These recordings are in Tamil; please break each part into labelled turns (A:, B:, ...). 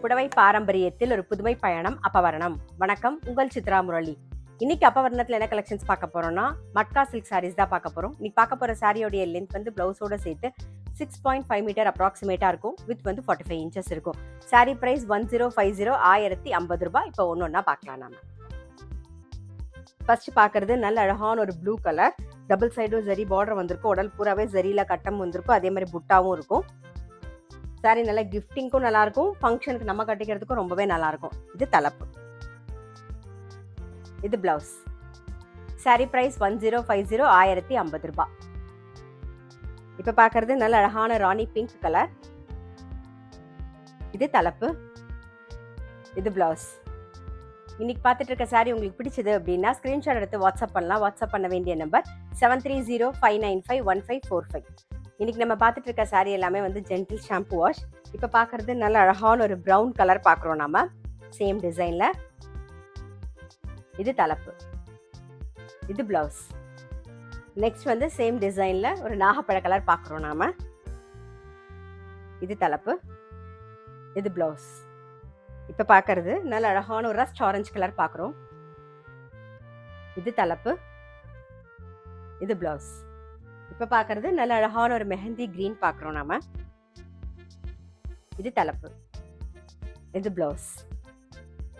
A: புடவை பாரம்பரியத்தில் ஒரு புதுமை பயணம் அப்பவரணம். வணக்கம், உங்கள் சித்ரா முரளி. இன்னைக்கு அப்பவரணத்துல என்ன கலெக்ஷன்ஸ் பார்க்க போறோம்னா மட்கா சில்க் சாரீஸ் தான் பார்க்க போறோம். இன்னைக்கு பார்க்க போற சாரியோடைய லென்த் வந்து பிளவுஸோட சேர்த்து 6.5 மீட்டர் அப்ராக்சிமேட்டா இருக்கும். வித் வந்து 45 இன்ச்சஸ் இருக்கும். சாரி பிரைஸ் 1050 1050 ரூபாய். இப்போ ஒன்னொன்னா பார்க்கலாம். நாம ஃபர்ஸ்ட் பார்க்கறது நல்ல அழகான ஒரு ப்ளூ கலர், டபுள் சைடும் ஜரி பார்டர் வந்திருக்கும். உடல் பூராவே ஜரியில கட்டம் வந்திருக்கும். அதே மாதிரி புட்டாவும் இருக்கும். சாரி நல்லா கிஃப்டிங்க்கும் நல்லா இருக்கும், ஃபங்க்ஷனுக்கு நம்ம கட்டிக்கிறதுக்கும் ரொம்பவே நல்லா இருக்கும். இது தலைப்பு, இது பிளவுஸ். சாரி பிரைஸ் 1050 1050 ரூபாய். இப்ப பாக்குறது நல்ல அழகான ராணி பிங்க் கலர், இது தலைப்பு, இது பிளவுஸ். இன்னைக்கு பார்த்துட்டு இருக்க சாரி உங்களுக்கு பிடிச்சது அப்படின்னா ஸ்கிரீன்ஷாட் எடுத்து வாட்ஸ்அப் பண்ணலாம். வாட்ஸ்அப் பண்ண வேண்டிய நம்பர் 7305951545. இன்னைக்கு நம்ம பார்த்துட்டு இருக்க சாரி எல்லாமே வந்து ஜென்டில் ஷாம்பு வாஷ். இப்போ பார்க்கறது நல்ல அழகான ஒரு ப்ரௌன் கலர் பார்க்குறோம் நாம, சேம் டிசைன்ல. இது தலைப்பு, இது பிளவுஸ். நெக்ஸ்ட் வந்து சேம் டிசைன்ல ஒரு நாகப்பழ கலர் பார்க்குறோம் நாம, இது தலைப்பு, இது பிளவுஸ். இப்போ பார்க்கறது நல்ல அழகான ஒரு ரஸ்ட் ஆரஞ்சு கலர் பார்க்குறோம், இது தலைப்பு, இது பிளவுஸ். இப்ப பாக்குறது நல்ல அழகான ஒரு மெஹந்தி கிரீன் பாக்குறோம் நாம, இது தலைப்பு, இது பிளவுஸ்.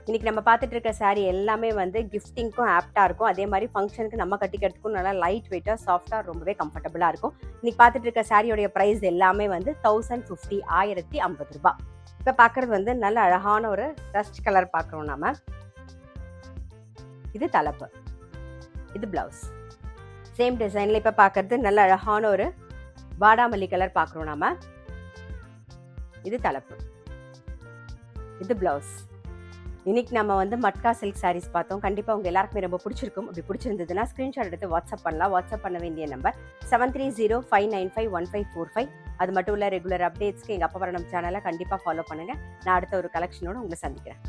A: இன்னைக்கு நம்ம பார்த்துட்டு இருக்க சாரி எல்லாமே வந்து கிஃப்டிங்க்கும் ஆப்டா இருக்கும். அதே மாதிரி ஃபங்க்ஷனுக்கு நம்ம கட்டிக்கிறதுக்கும் நல்லா லைட் வெயிட்டா சாஃப்டா ரொம்பவே கம்ஃபர்டபுளா இருக்கும். இன்னைக்கு பார்த்துட்டு இருக்க சாரியோடைய பிரைஸ் எல்லாமே வந்து 1050 1050 ரூபாய். இப்ப பாக்குறது வந்து நல்ல அழகான ஒரு ரஸ்ட் கலர் பாக்குறோம் நாம, இது தலைப்பு, இது பிளவுஸ். சேம் டிசைன்ல இப்ப பாக்குறது நல்ல அழகான ஒரு வாடாமல்லி கலர் பாக்குறோம் நாம, இது தலைப்பு, இது பிளவுஸ். இன்னைக்கு நம்ம வந்து மட்கா சில்க் சாரீஸ் பார்த்தோம். கண்டிப்பா உங்க எல்லாருக்குமே ரொம்ப பிடிச்சிருக்கும். அப்படி பிடிச்சிருந்ததுன்னா ஸ்கிரீன்ஷாட் எடுத்து வாட்ஸ்அப் பண்ணலாம். வாட்ஸ்அப் பண்ண வேண்டிய நம்பர் 7305951545. அது மட்டும் இல்ல, ரெகுலர் அப்டேட்ஸ்க்கு எங்க அப்பவரணம் சேனலை கண்டிப்பா ஃபாலோ பண்ணுங்க. நான் அடுத்த ஒரு கலெக்ஷனோட உங்களை சந்திக்கிறேன்.